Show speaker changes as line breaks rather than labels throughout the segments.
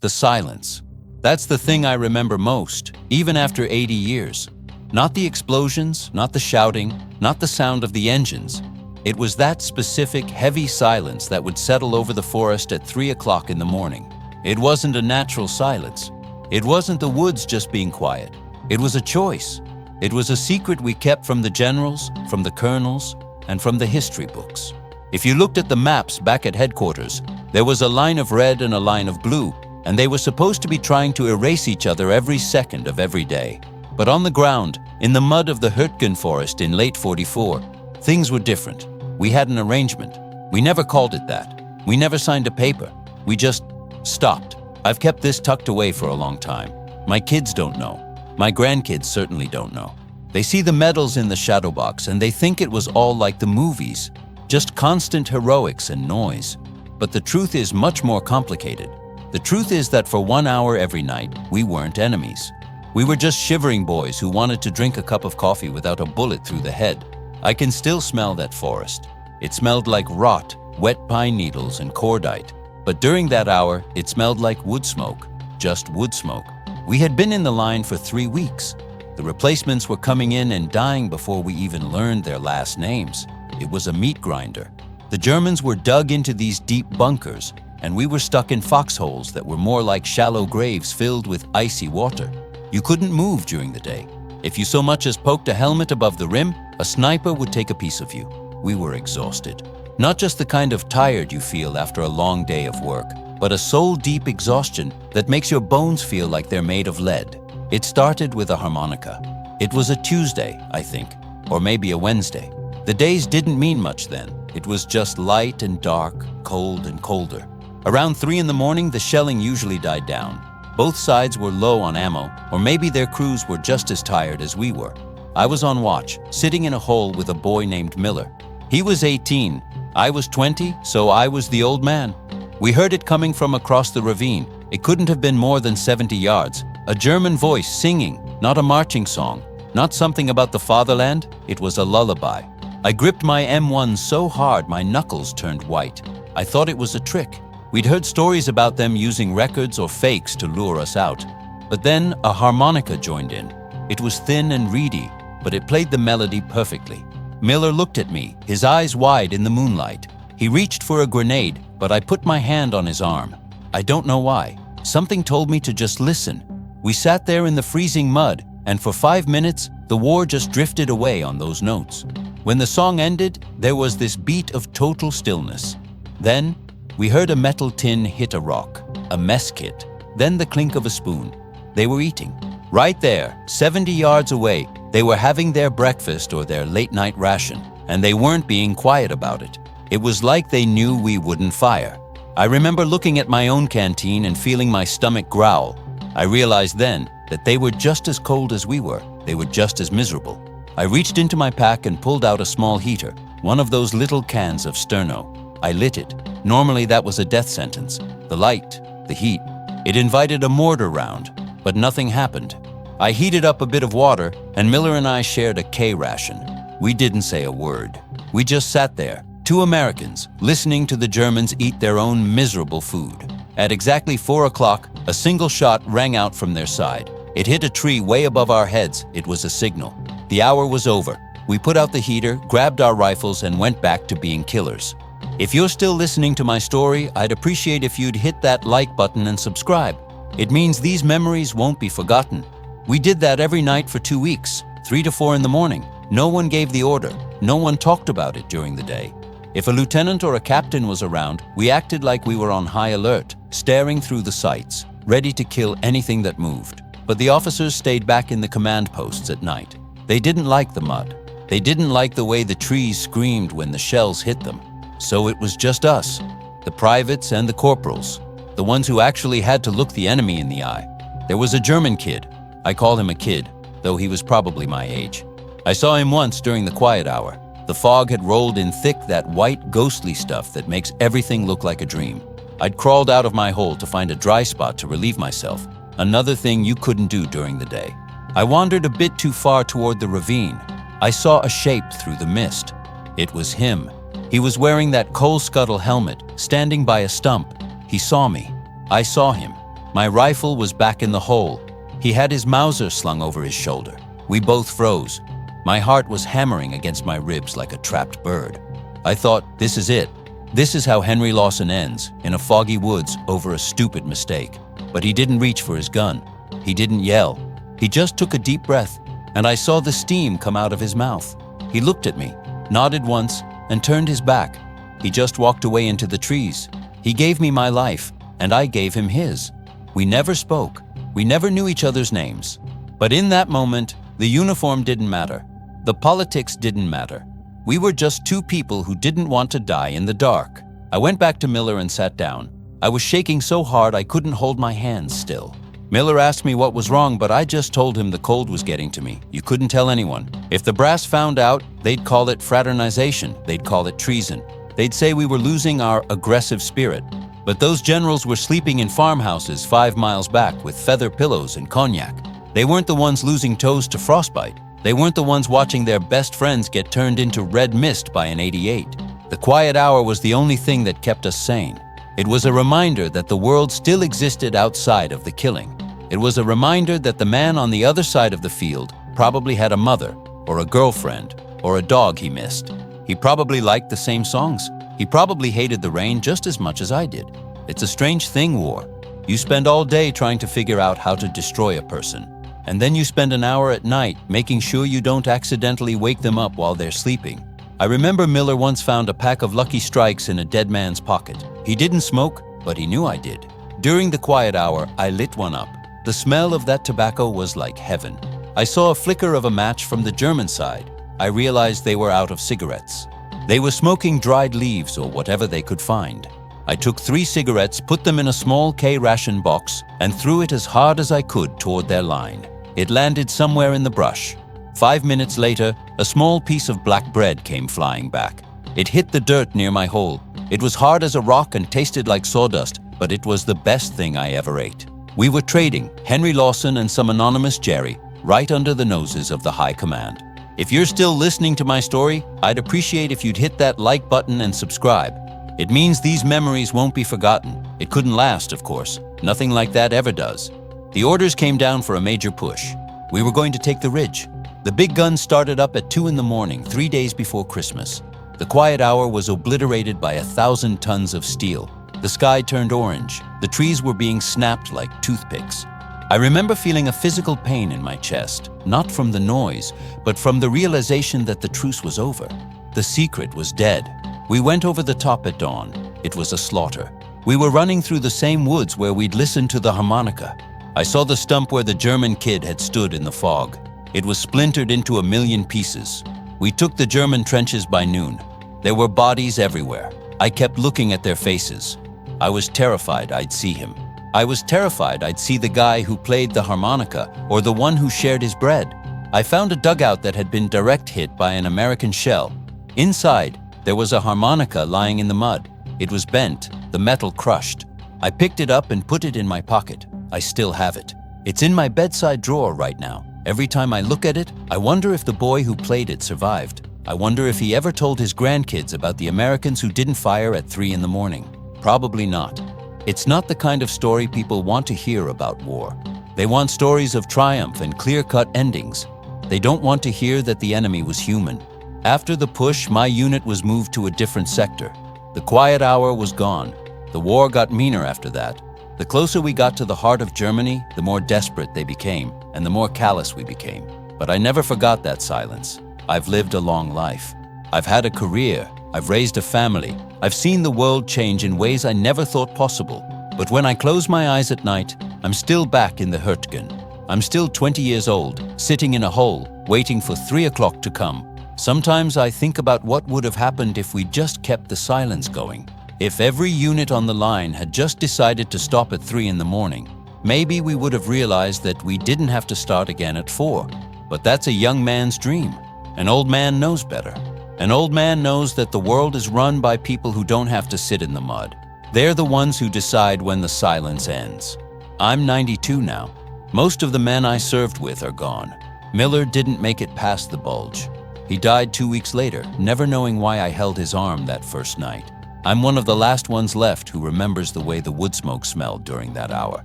The silence. That's the thing I remember most, even after 80 years. Not the explosions, not the shouting, not the sound of the engines. It was that specific, heavy silence that would settle over the forest at 3 o'clock in the morning. It wasn't a natural silence. It wasn't the woods just being quiet. It was a choice. It was a secret we kept from the generals, from the colonels, and from the history books. If you looked at the maps back at headquarters, there was a line of red and a line of blue, and they were supposed to be trying to erase each other every second of every day. But on the ground, in the mud of the Hürtgen forest in late '44, things were different. We had an arrangement. We never called it that. We never signed a paper. We just stopped. I've kept this tucked away for a long time. My kids don't know. My grandkids certainly don't know. They see the medals in the shadow box and they think it was all like the movies, just constant heroics and noise. But the truth is much more complicated. The truth is that for 1 hour every night, we weren't enemies. We were just shivering boys who wanted to drink a cup of coffee without a bullet through the head. I can still smell that forest. It smelled like rot, wet pine needles, and cordite. But during that hour, it smelled like wood smoke, just wood smoke. We had been in the line for 3 weeks. The replacements were coming in and dying before we even learned their last names. It was a meat grinder. The Germans were dug into these deep bunkers, and we were stuck in foxholes that were more like shallow graves filled with icy water. You couldn't move during the day. If you so much as poked a helmet above the rim, a sniper would take a piece of you. We were exhausted. Not just the kind of tired you feel after a long day of work, but a soul-deep exhaustion that makes your bones feel like they're made of lead. It started with a harmonica. It was a Tuesday, I think, or maybe a Wednesday. The days didn't mean much then. It was just light and dark, cold and colder. Around 3 in the morning, the shelling usually died down. Both sides were low on ammo, or maybe their crews were just as tired as we were. I was on watch, sitting in a hole with a boy named Miller. He was 18. I was 20, so I was the old man. We heard it coming from across the ravine. It couldn't have been more than 70 yards. A German voice singing, not a marching song, not something about the fatherland. It was a lullaby. I gripped my M1 so hard my knuckles turned white. I thought it was a trick. We'd heard stories about them using records or fakes to lure us out. But then a harmonica joined in. It was thin and reedy, but it played the melody perfectly. Miller looked at me, his eyes wide in the moonlight. He reached for a grenade, but I put my hand on his arm. I don't know why. Something told me to just listen. We sat there in the freezing mud, and for 5 minutes, the war just drifted away on those notes. When the song ended, there was this beat of total stillness. Then, we heard a metal tin hit a rock, a mess kit, then the clink of a spoon. They were eating. Right there, 70 yards away, they were having their breakfast or their late-night ration, and they weren't being quiet about it. It was like they knew we wouldn't fire. I remember looking at my own canteen and feeling my stomach growl. I realized then that they were just as cold as we were. They were just as miserable. I reached into my pack and pulled out a small heater, one of those little cans of Sterno. I lit it. Normally that was a death sentence. The light, the heat. It invited a mortar round, but nothing happened. I heated up a bit of water, and Miller and I shared a K ration. We didn't say a word. We just sat there, 2 Americans, listening to the Germans eat their own miserable food. At exactly 4 o'clock, a single shot rang out from their side. It hit a tree way above our heads. It was a signal. The hour was over. We put out the heater, grabbed our rifles, and went back to being killers. If you're still listening to my story, I'd appreciate if you'd hit that like button and subscribe. It means these memories won't be forgotten. We did that every night for 2 weeks, 3 to 4 in the morning. No one gave the order. No one talked about it during the day. If a lieutenant or a captain was around, we acted like we were on high alert, staring through the sights, ready to kill anything that moved. But the officers stayed back in the command posts at night. They didn't like the mud. They didn't like the way the trees screamed when the shells hit them. So it was just us, the privates and the corporals, the ones who actually had to look the enemy in the eye. There was a German kid. I call him a kid, though he was probably my age. I saw him once during the quiet hour. The fog had rolled in thick, that white, ghostly stuff that makes everything look like a dream. I'd crawled out of my hole to find a dry spot to relieve myself, another thing you couldn't do during the day. I wandered a bit too far toward the ravine. I saw a shape through the mist. It was him. He was wearing that coal scuttle helmet, standing by a stump. He saw me. I saw him. My rifle was back in the hole. He had his Mauser slung over his shoulder. We both froze. My heart was hammering against my ribs like a trapped bird. I thought, this is it. This is how Henry Lawson ends, in a foggy woods over a stupid mistake. But he didn't reach for his gun. He didn't yell. He just took a deep breath, and I saw the steam come out of his mouth. He looked at me, nodded once, and turned his back. He just walked away into the trees. He gave me my life, and I gave him his. We never spoke. We never knew each other's names. But in that moment, the uniform didn't matter. The politics didn't matter. We were just two people who didn't want to die in the dark. I went back to Miller and sat down. I was shaking so hard I couldn't hold my hands still. Miller asked me what was wrong, but I just told him the cold was getting to me. You couldn't tell anyone. If the brass found out, they'd call it fraternization. They'd call it treason. They'd say we were losing our aggressive spirit. But those generals were sleeping in farmhouses 5 miles back with feather pillows and cognac. They weren't the ones losing toes to frostbite. They weren't the ones watching their best friends get turned into red mist by an 88. The quiet hour was the only thing that kept us sane. It was a reminder that the world still existed outside of the killing. It was a reminder that the man on the other side of the field probably had a mother, or a girlfriend, or a dog he missed. He probably liked the same songs. He probably hated the rain just as much as I did. It's a strange thing, war. You spend all day trying to figure out how to destroy a person. And then you spend an hour at night making sure you don't accidentally wake them up while they're sleeping. I remember Miller once found a pack of Lucky Strikes in a dead man's pocket. He didn't smoke, but he knew I did. During the quiet hour, I lit one up. The smell of that tobacco was like heaven. I saw a flicker of a match from the German side. I realized they were out of cigarettes. They were smoking dried leaves or whatever they could find. I took 3 cigarettes, put them in a small K-ration box, and threw it as hard as I could toward their line. It landed somewhere in the brush. 5 minutes later, a small piece of black bread came flying back. It hit the dirt near my hole. It was hard as a rock and tasted like sawdust, but it was the best thing I ever ate. We were trading, Henry Lawson and some anonymous Jerry, right under the noses of the high command. If you're still listening to my story, I'd appreciate if you'd hit that like button and subscribe. It means these memories won't be forgotten. It couldn't last, of course. Nothing like that ever does. The orders came down for a major push. We were going to take the ridge. The big guns started up at 2 in the morning, 3 days before Christmas. The quiet hour was obliterated by 1,000 tons of steel. The sky turned orange. The trees were being snapped like toothpicks. I remember feeling a physical pain in my chest, not from the noise, but from the realization that the truce was over. The secret was dead. We went over the top at dawn. It was a slaughter. We were running through the same woods where we'd listened to the harmonica. I saw the stump where the German kid had stood in the fog. It was splintered into 1,000,000 pieces. We took the German trenches by noon. There were bodies everywhere. I kept looking at their faces. I was terrified I'd see him. I was terrified I'd see the guy who played the harmonica or the one who shared his bread. I found a dugout that had been direct hit by an American shell. Inside, there was a harmonica lying in the mud. It was bent, the metal crushed. I picked it up and put it in my pocket. I still have it. It's in my bedside drawer right now. Every time I look at it, I wonder if the boy who played it survived. I wonder if he ever told his grandkids about the Americans who didn't fire at 3 in the morning. Probably not. It's not the kind of story people want to hear about war. They want stories of triumph and clear-cut endings. They don't want to hear that the enemy was human. After the push, my unit was moved to a different sector. The quiet hour was gone. The war got meaner after that. The closer we got to the heart of Germany, the more desperate they became, and the more callous we became. But I never forgot that silence. I've lived a long life. I've had a career. I've raised a family. I've seen the world change in ways I never thought possible. But when I close my eyes at night, I'm still back in the Hurtgen. I'm still 20 years old, sitting in a hole, waiting for 3 o'clock to come. Sometimes I think about what would have happened if we just kept the silence going. If every unit on the line had just decided to stop at 3 in the morning, maybe we would have realized that we didn't have to start again at 4. But that's a young man's dream. An old man knows better. An old man knows that the world is run by people who don't have to sit in the mud. They're the ones who decide when the silence ends. I'm 92 now. Most of the men I served with are gone. Miller didn't make it past the bulge. He died 2 weeks later, never knowing why I held his arm that first night. I'm one of the last ones left who remembers the way the wood smoke smelled during that hour.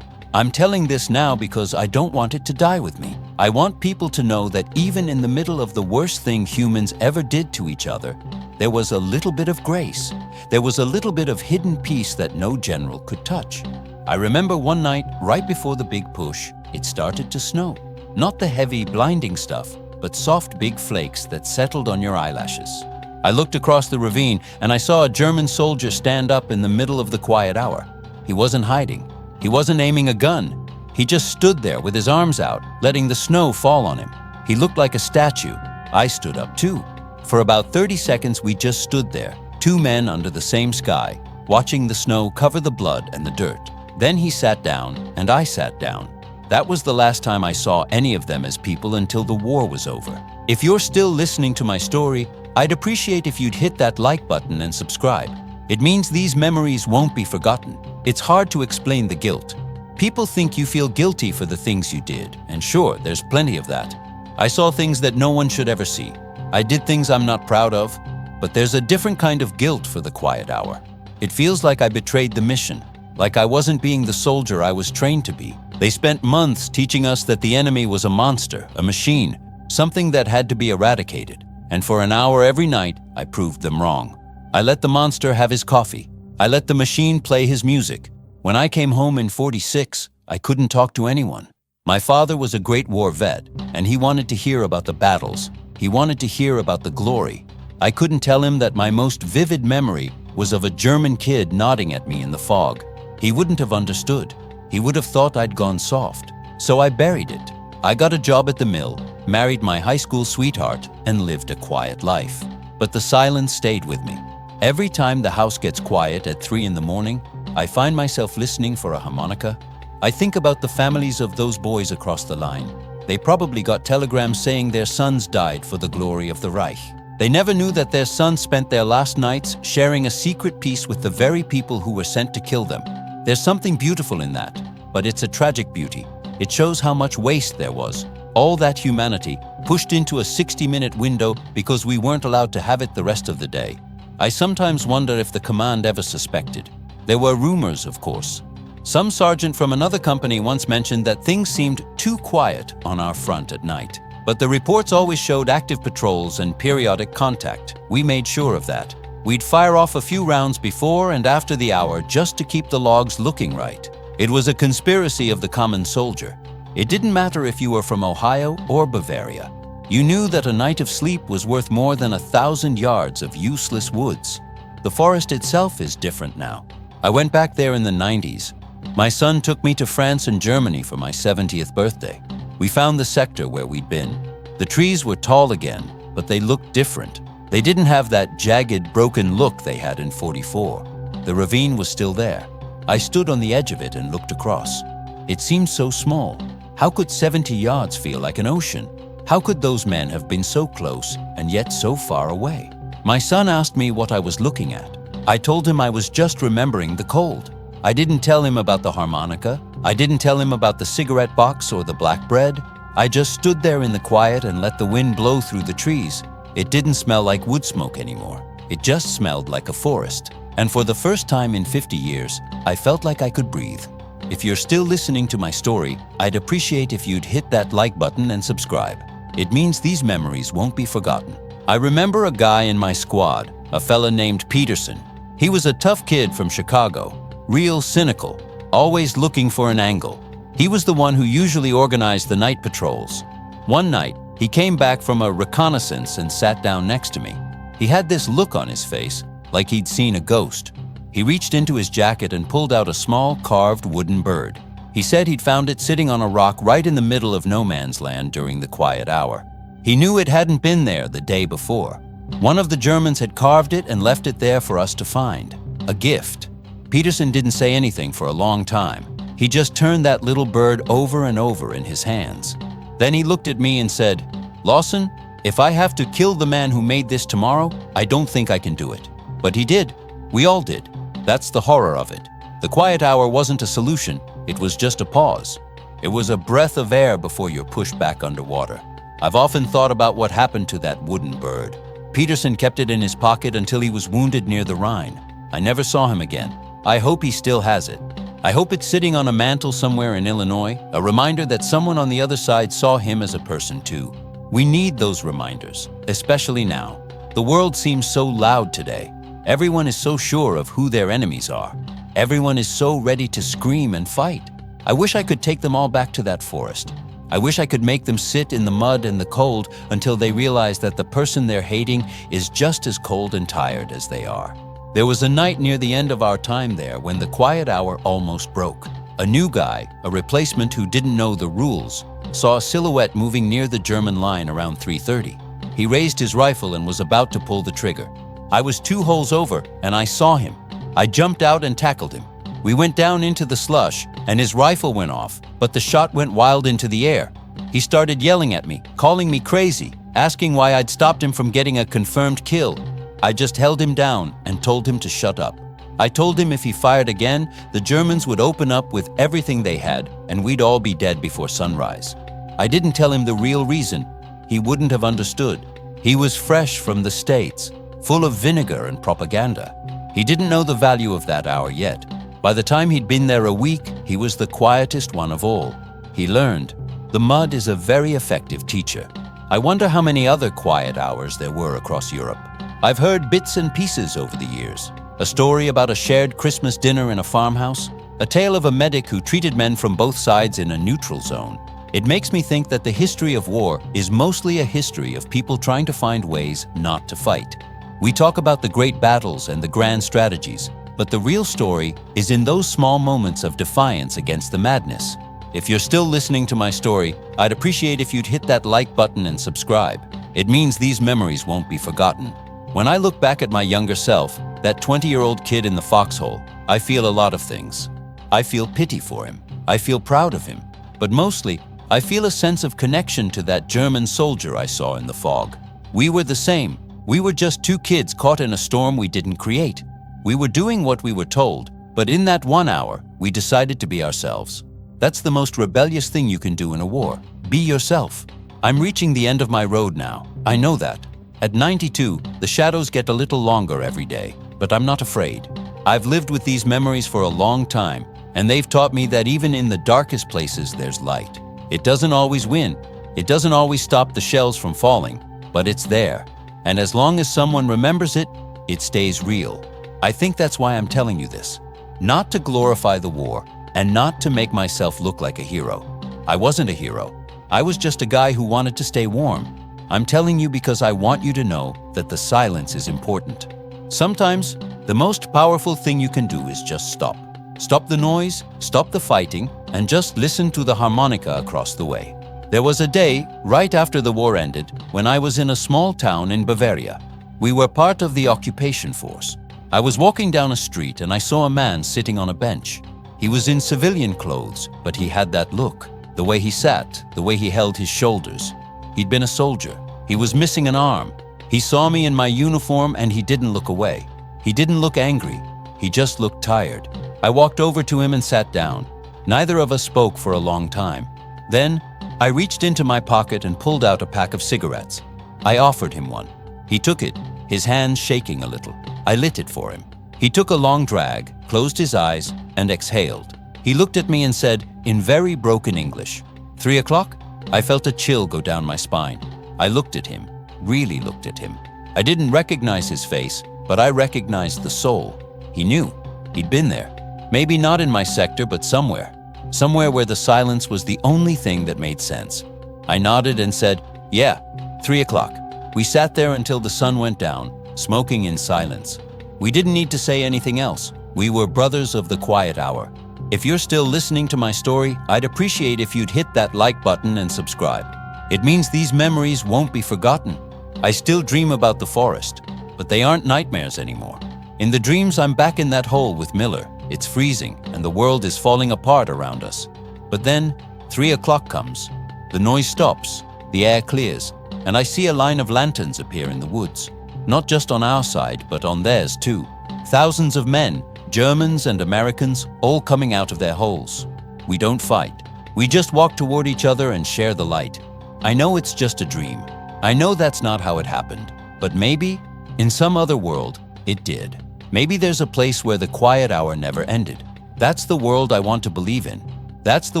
I'm telling this now because I don't want it to die with me. I want people to know that even in the middle of the worst thing humans ever did to each other, there was a little bit of grace. There was a little bit of hidden peace that no general could touch. I remember one night, right before the big push, it started to snow. Not the heavy, blinding stuff, but soft, big flakes that settled on your eyelashes. I looked across the ravine and I saw a German soldier stand up in the middle of the quiet hour. He wasn't hiding. He wasn't aiming a gun. He just stood there with his arms out, letting the snow fall on him. He looked like a statue. I stood up too. For about 30 seconds, we just stood there, two men under the same sky, watching the snow cover the blood and the dirt. Then he sat down and I sat down. That was the last time I saw any of them as people until the war was over. If you're still listening to my story, I'd appreciate if you'd hit that like button and subscribe. It means these memories won't be forgotten. It's hard to explain the guilt. People think you feel guilty for the things you did, and sure, there's plenty of that. I saw things that no one should ever see. I did things I'm not proud of, but there's a different kind of guilt for the quiet hour. It feels like I betrayed the mission, like I wasn't being the soldier I was trained to be. They spent months teaching us that the enemy was a monster, a machine, something that had to be eradicated. And for an hour every night, I proved them wrong. I let the monster have his coffee. I let the machine play his music. When I came home in '46, I couldn't talk to anyone. My father was a Great War vet, and he wanted to hear about the battles. He wanted to hear about the glory. I couldn't tell him that my most vivid memory was of a German kid nodding at me in the fog. He wouldn't have understood. He would have thought I'd gone soft. So I buried it. I got a job at the mill, married my high school sweetheart, and lived a quiet life. But the silence stayed with me. Every time the house gets quiet at 3 in the morning, I find myself listening for a harmonica. I think about the families of those boys across the line. They probably got telegrams saying their sons died for the glory of the Reich. They never knew that their sons spent their last nights sharing a secret peace with the very people who were sent to kill them. There's something beautiful in that, but it's a tragic beauty. It shows how much waste there was. All that humanity pushed into a 60-minute window because we weren't allowed to have it the rest of the day. I sometimes wonder if the command ever suspected. There were rumors, of course. Some sergeant from another company once mentioned that things seemed too quiet on our front at night. But the reports always showed active patrols and periodic contact. We made sure of that. We'd fire off a few rounds before and after the hour just to keep the logs looking right. It was a conspiracy of the common soldier. It didn't matter if you were from Ohio or Bavaria. You knew that a night of sleep was worth more than 1,000 yards of useless woods. The forest itself is different now. I went back there in the 90s. My son took me to France and Germany for my 70th birthday. We found the sector where we'd been. The trees were tall again, but they looked different. They didn't have that jagged, broken look they had in '44. The ravine was still there. I stood on the edge of it and looked across. It seemed so small. How could 70 yards feel like an ocean? How could those men have been so close and yet so far away? My son asked me what I was looking at. I told him I was just remembering the cold. I didn't tell him about the harmonica. I didn't tell him about the cigarette box or the black bread. I just stood there in the quiet and let the wind blow through the trees. It didn't smell like wood smoke anymore. It just smelled like a forest. And for the first time in 50 years, I felt like I could breathe. If you're still listening to my story, I'd appreciate if you'd hit that like button and subscribe. It means these memories won't be forgotten. I remember a guy in my squad, a fella named Peterson. He was a tough kid from Chicago, real cynical, always looking for an angle. He was the one who usually organized the night patrols. One night, he came back from a reconnaissance and sat down next to me. He had this look on his face, like he'd seen a ghost. He reached into his jacket and pulled out a small carved wooden bird. He said he'd found it sitting on a rock right in the middle of no man's land during the quiet hour. He knew it hadn't been there the day before. One of the Germans had carved it and left it there for us to find. A gift. Peterson didn't say anything for a long time. He just turned that little bird over and over in his hands. Then he looked at me and said, "Lawson, if I have to kill the man who made this tomorrow, I don't think I can do it." But he did. We all did. That's the horror of it. The quiet hour wasn't a solution. It was just a pause. It was a breath of air before you're pushed back underwater. I've often thought about what happened to that wooden bird. Peterson kept it in his pocket until he was wounded near the Rhine. I never saw him again. I hope he still has it. I hope it's sitting on a mantle somewhere in Illinois, a reminder that someone on the other side saw him as a person too. We need those reminders, especially now. The world seems so loud today. Everyone is so sure of who their enemies are. Everyone is so ready to scream and fight. I wish I could take them all back to that forest. I wish I could make them sit in the mud and the cold until they realize that the person they're hating is just as cold and tired as they are. There was a night near the end of our time there when the quiet hour almost broke. A new guy, a replacement who didn't know the rules, saw a silhouette moving near the German line around 3:30. He raised his rifle and was about to pull the trigger. I was 2 holes over and I saw him. I jumped out and tackled him. We went down into the slush and his rifle went off, but the shot went wild into the air. He started yelling at me, calling me crazy, asking why I'd stopped him from getting a confirmed kill. I just held him down and told him to shut up. I told him if he fired again, the Germans would open up with everything they had and we'd all be dead before sunrise. I didn't tell him the real reason. He wouldn't have understood. He was fresh from the States, full of vinegar and propaganda. He didn't know the value of that hour yet. By the time he'd been there a week, he was the quietest one of all. He learned. The mud is a very effective teacher. I wonder how many other quiet hours there were across Europe. I've heard bits and pieces over the years. A story about a shared Christmas dinner in a farmhouse. A tale of a medic who treated men from both sides in a neutral zone. It makes me think that the history of war is mostly a history of people trying to find ways not to fight. We talk about the great battles and the grand strategies, but the real story is in those small moments of defiance against the madness. If you're still listening to my story, I'd appreciate if you'd hit that like button and subscribe. It means these memories won't be forgotten. When I look back at my younger self, that 20-year-old kid in the foxhole, I feel a lot of things. I feel pity for him. I feel proud of him. But mostly, I feel a sense of connection to that German soldier I saw in the fog. We were the same. We were just 2 kids caught in a storm we didn't create. We were doing what we were told, but in that 1 hour, we decided to be ourselves. That's the most rebellious thing you can do in a war. Be yourself. I'm reaching the end of my road now. I know that. At 92, the shadows get a little longer every day, but I'm not afraid. I've lived with these memories for a long time, and they've taught me that even in the darkest places, there's light. It doesn't always win. It doesn't always stop the shells from falling, but it's there. And as long as someone remembers it, it stays real. I think that's why I'm telling you this. Not to glorify the war, and not to make myself look like a hero. I wasn't a hero. I was just a guy who wanted to stay warm. I'm telling you because I want you to know that the silence is important. Sometimes, the most powerful thing you can do is just stop. Stop the noise, stop the fighting, and just listen to the harmonica across the way. There was a day, right after the war ended, when I was in a small town in Bavaria. We were part of the occupation force. I was walking down a street and I saw a man sitting on a bench. He was in civilian clothes, but he had that look, the way he sat, the way he held his shoulders. He'd been a soldier. He was missing an arm. He saw me in my uniform and he didn't look away. He didn't look angry. He just looked tired. I walked over to him and sat down. Neither of us spoke for a long time. Then, I reached into my pocket and pulled out a pack of cigarettes. I offered him one. He took it, his hands shaking a little. I lit it for him. He took a long drag, closed his eyes, and exhaled. He looked at me and said, in very broken English, 3 o'clock? I felt a chill go down my spine. I looked at him, really looked at him. I didn't recognize his face, but I recognized the soul. He knew. He'd been there. Maybe not in my sector, but somewhere. Somewhere where the silence was the only thing that made sense. I nodded and said, yeah, 3 o'clock. We sat there until the sun went down, smoking in silence. We didn't need to say anything else. We were brothers of the quiet hour. If you're still listening to my story, I'd appreciate if you'd hit that like button and subscribe. It means these memories won't be forgotten. I still dream about the forest, but they aren't nightmares anymore. In the dreams, I'm back in that hole with Miller. It's freezing and the world is falling apart around us. But then 3 o'clock comes. The noise stops, the air clears, and I see a line of lanterns appear in the woods. Not just on our side, but on theirs too. Thousands of men, Germans and Americans, all coming out of their holes. We don't fight. We just walk toward each other and share the light. I know it's just a dream. I know that's not how it happened. But maybe, in some other world, it did. Maybe there's a place where the quiet hour never ended. That's the world I want to believe in. That's the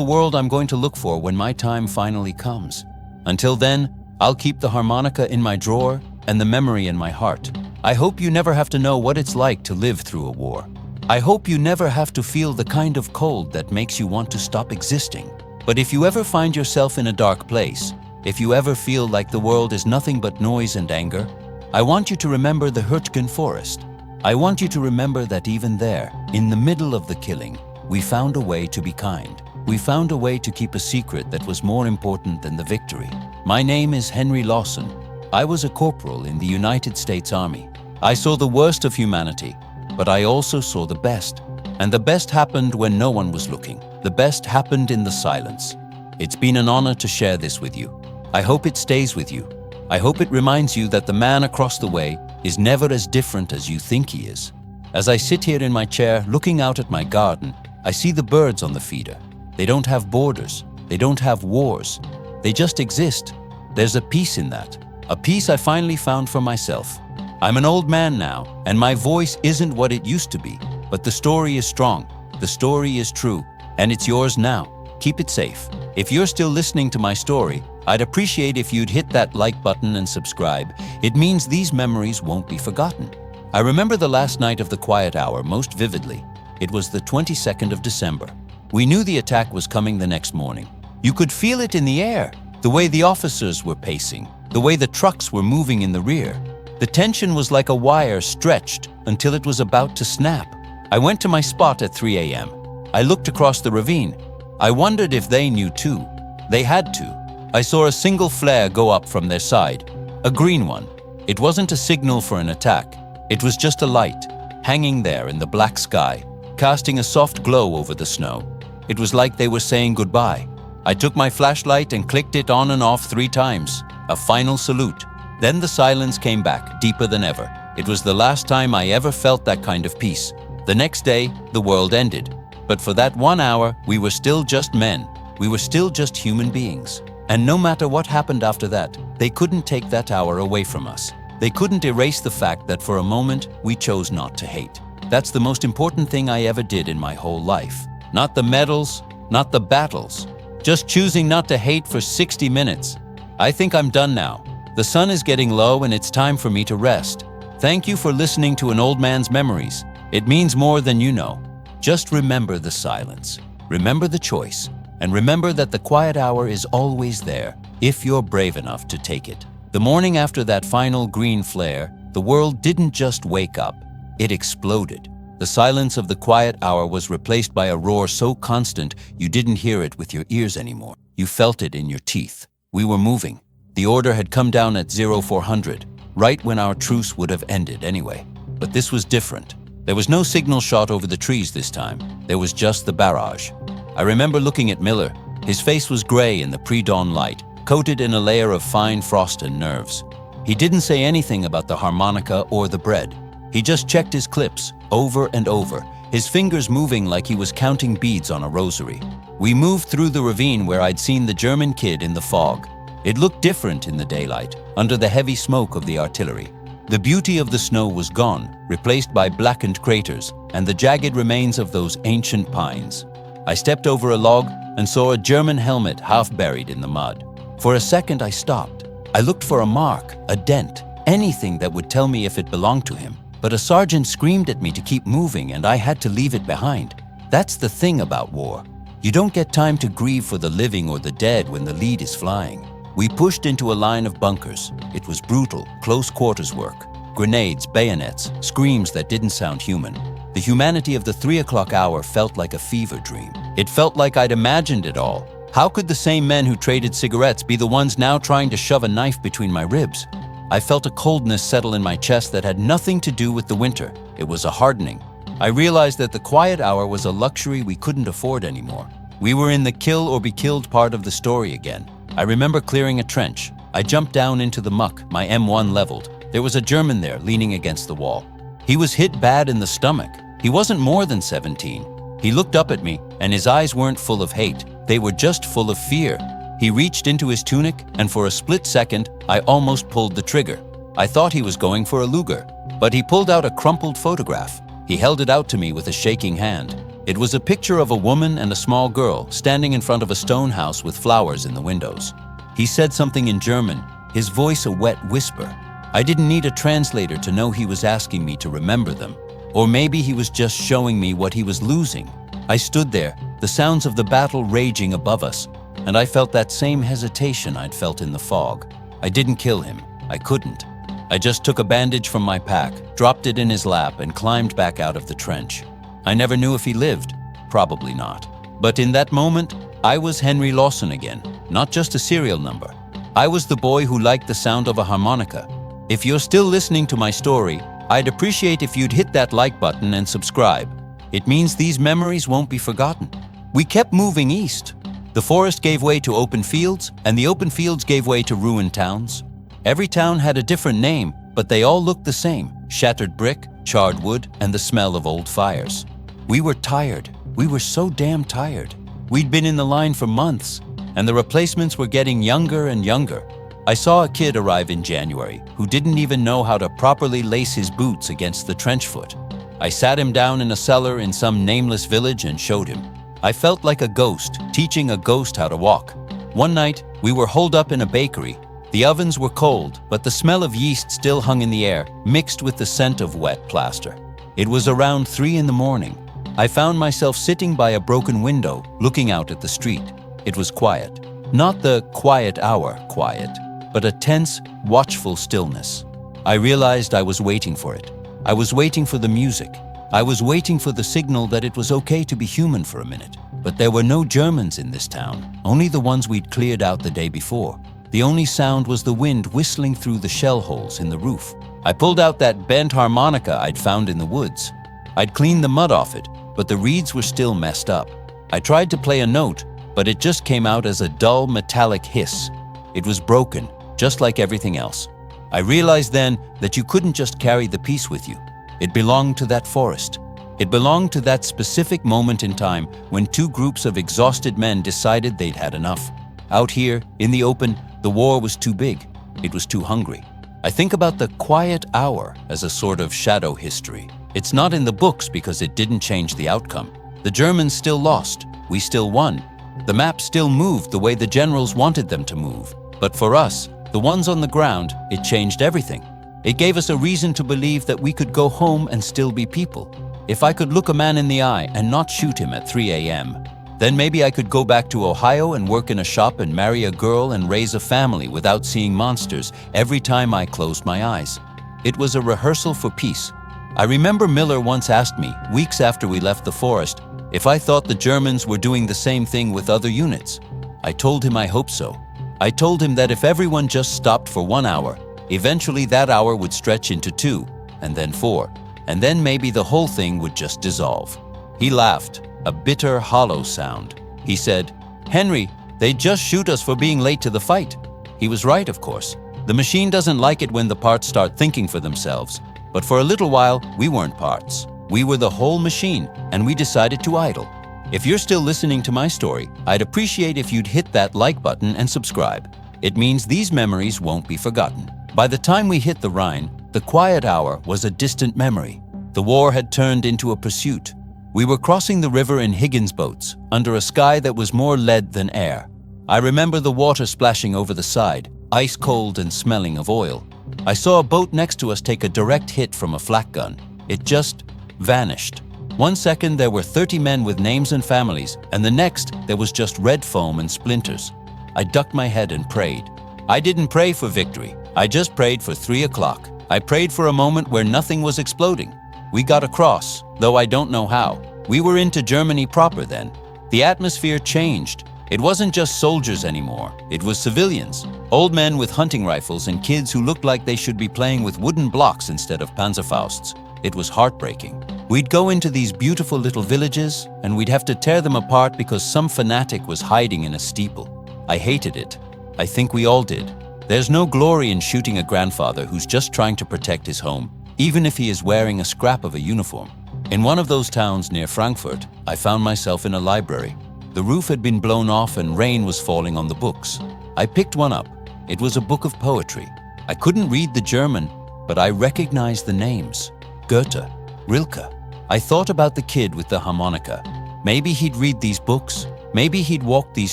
world I'm going to look for when my time finally comes. Until then, I'll keep the harmonica in my drawer and the memory in my heart. I hope you never have to know what it's like to live through a war. I hope you never have to feel the kind of cold that makes you want to stop existing. But if you ever find yourself in a dark place, if you ever feel like the world is nothing but noise and anger, I want you to remember the Hürtgen forest. I want you to remember that even there, in the middle of the killing, we found a way to be kind. We found a way to keep a secret that was more important than the victory. My name is Henry Lawson. I was a corporal in the United States Army. I saw the worst of humanity, but I also saw the best. And the best happened when no one was looking. The best happened in the silence. It's been an honor to share this with you. I hope it stays with you. I hope it reminds you that the man across the way is never as different as you think he is. As I sit here in my chair looking out at my garden, I see the birds on the feeder. They don't have borders. They don't have wars. They just exist. There's a peace in that. A peace I finally found for myself. I'm an old man now, and my voice isn't what it used to be. But the story is strong. The story is true. And it's yours now. Keep it safe. If you're still listening to my story, I'd appreciate if you'd hit that like button and subscribe. It means these memories won't be forgotten. I remember the last night of the quiet hour most vividly. It was the 22nd of December. We knew the attack was coming the next morning. You could feel it in the air, the way the officers were pacing, the way the trucks were moving in the rear. The tension was like a wire stretched until it was about to snap. I went to my spot at 3 a.m. I looked across the ravine. I wondered if they knew too. They had to. I saw a single flare go up from their side, a green one. It wasn't a signal for an attack. It was just a light, hanging there in the black sky, casting a soft glow over the snow. It was like they were saying goodbye. I took my flashlight and clicked it on and off 3 times, a final salute. Then the silence came back, deeper than ever. It was the last time I ever felt that kind of peace. The next day, the world ended. But for that 1 hour, we were still just men. We were still just human beings. And no matter what happened after that, they couldn't take that hour away from us. They couldn't erase the fact that for a moment, we chose not to hate. That's the most important thing I ever did in my whole life. Not the medals, not the battles. Just choosing not to hate for 60 minutes. I think I'm done now. The sun is getting low and it's time for me to rest. Thank you for listening to an old man's memories. It means more than you know. Just remember the silence. Remember the choice. And remember that the quiet hour is always there, if you're brave enough to take it. The morning after that final green flare, the world didn't just wake up. It exploded. The silence of the quiet hour was replaced by a roar so constant you didn't hear it with your ears anymore. You felt it in your teeth. We were moving. The order had come down at 0400, right when our truce would have ended anyway. But this was different. There was no signal shot over the trees this time. There was just the barrage. I remember looking at Miller. His face was gray in the pre-dawn light, coated in a layer of fine frost and nerves. He didn't say anything about the harmonica or the bread. He just checked his clips over and over, his fingers moving like he was counting beads on a rosary. We moved through the ravine where I'd seen the German kid in the fog. It looked different in the daylight, under the heavy smoke of the artillery. The beauty of the snow was gone, replaced by blackened craters and the jagged remains of those ancient pines. I stepped over a log and saw a German helmet half buried in the mud. For a second I stopped. I looked for a mark, a dent, anything that would tell me if it belonged to him. But a sergeant screamed at me to keep moving and I had to leave it behind. That's the thing about war. You don't get time to grieve for the living or the dead when the lead is flying. We pushed into a line of bunkers. It was brutal, close quarters work. Grenades, bayonets, screams that didn't sound human. The humanity of the 3 o'clock hour felt like a fever dream. It felt like I'd imagined it all. How could the same men who traded cigarettes be the ones now trying to shove a knife between my ribs? I felt a coldness settle in my chest that had nothing to do with the winter. It was a hardening. I realized that the quiet hour was a luxury we couldn't afford anymore. We were in the kill or be killed part of the story again. I remember clearing a trench. I jumped down into the muck, my M1 leveled. There was a German there leaning against the wall. He was hit bad in the stomach. He wasn't more than 17. He looked up at me, and his eyes weren't full of hate. They were just full of fear. He reached into his tunic, and for a split second, I almost pulled the trigger. I thought he was going for a Luger, but he pulled out a crumpled photograph. He held it out to me with a shaking hand. It was a picture of a woman and a small girl standing in front of a stone house with flowers in the windows. He said something in German, his voice a wet whisper. I didn't need a translator to know he was asking me to remember them. Or maybe he was just showing me what he was losing. I stood there, the sounds of the battle raging above us, and I felt that same hesitation I'd felt in the fog. I didn't kill him. I couldn't. I just took a bandage from my pack, dropped it in his lap, and climbed back out of the trench. I never knew if he lived. Probably not. But in that moment, I was Henry Lawson again, not just a serial number. I was the boy who liked the sound of a harmonica. If you're still listening to my story, I'd appreciate if you'd hit that like button and subscribe. It means these memories won't be forgotten. We kept moving east. The forest gave way to open fields, and the open fields gave way to ruined towns. Every town had a different name, but they all looked the same: shattered brick, charred wood, and the smell of old fires. We were tired. We were so damn tired. We'd been in the line for months, and the replacements were getting younger and younger. I saw a kid arrive in January who didn't even know how to properly lace his boots against the trench foot. I sat him down in a cellar in some nameless village and showed him. I felt like a ghost, teaching a ghost how to walk. One night, we were holed up in a bakery. The ovens were cold, but the smell of yeast still hung in the air, mixed with the scent of wet plaster. It was around 3 a.m. I found myself sitting by a broken window, looking out at the street. It was quiet. Not the quiet hour quiet, but a tense, watchful stillness. I realized I was waiting for it. I was waiting for the music. I was waiting for the signal that it was okay to be human for a minute. But there were no Germans in this town, only the ones we'd cleared out the day before. The only sound was the wind whistling through the shell holes in the roof. I pulled out that bent harmonica I'd found in the woods. I'd cleaned the mud off it, but the reeds were still messed up. I tried to play a note, but it just came out as a dull metallic hiss. It was broken, just like everything else. I realized then that you couldn't just carry the piece with you. It belonged to that forest. It belonged to that specific moment in time when two groups of exhausted men decided they'd had enough. Out here, in the open, the war was too big. It was too hungry. I think about the quiet hour as a sort of shadow history. It's not in the books because it didn't change the outcome. The Germans still lost. We still won. The map still moved the way the generals wanted them to move. But for us, the ones on the ground, it changed everything. It gave us a reason to believe that we could go home and still be people. If I could look a man in the eye and not shoot him at 3 a.m., then maybe I could go back to Ohio and work in a shop and marry a girl and raise a family without seeing monsters every time I closed my eyes. It was a rehearsal for peace. I remember Miller once asked me, weeks after we left the forest, if I thought the Germans were doing the same thing with other units. I told him I hope so. I told him that if everyone just stopped for 1 hour, eventually that hour would stretch into 2, and then 4, and then maybe the whole thing would just dissolve. He laughed, a bitter, hollow sound. He said, "Henry, they just shoot us for being late to the fight." He was right, of course. The machine doesn't like it when the parts start thinking for themselves. But for a little while, we weren't parts. We were the whole machine, and we decided to idle. If you're still listening to my story, I'd appreciate if you'd hit that like button and subscribe. It means these memories won't be forgotten. By the time we hit the Rhine, the quiet hour was a distant memory. The war had turned into a pursuit. We were crossing the river in Higgins boats, under a sky that was more lead than air. I remember the water splashing over the side, ice cold and smelling of oil. I saw a boat next to us take a direct hit from a flak gun. It just vanished. 1 second there were 30 men with names and families, and the next there was just red foam and splinters. I ducked my head and prayed. I didn't pray for victory. I just prayed for 3 o'clock. I prayed for a moment where nothing was exploding. We got across, though I don't know how. We were into Germany proper then. The atmosphere changed. It wasn't just soldiers anymore. It was civilians. Old men with hunting rifles and kids who looked like they should be playing with wooden blocks instead of Panzerfausts. It was heartbreaking. We'd go into these beautiful little villages, and we'd have to tear them apart because some fanatic was hiding in a steeple. I hated it. I think we all did. There's no glory in shooting a grandfather who's just trying to protect his home, even if he is wearing a scrap of a uniform. In one of those towns near Frankfurt, I found myself in a library. The roof had been blown off and rain was falling on the books. I picked one up. It was a book of poetry. I couldn't read the German, but I recognized the names. Goethe, Rilke. I thought about the kid with the harmonica. Maybe he'd read these books. Maybe he'd walk these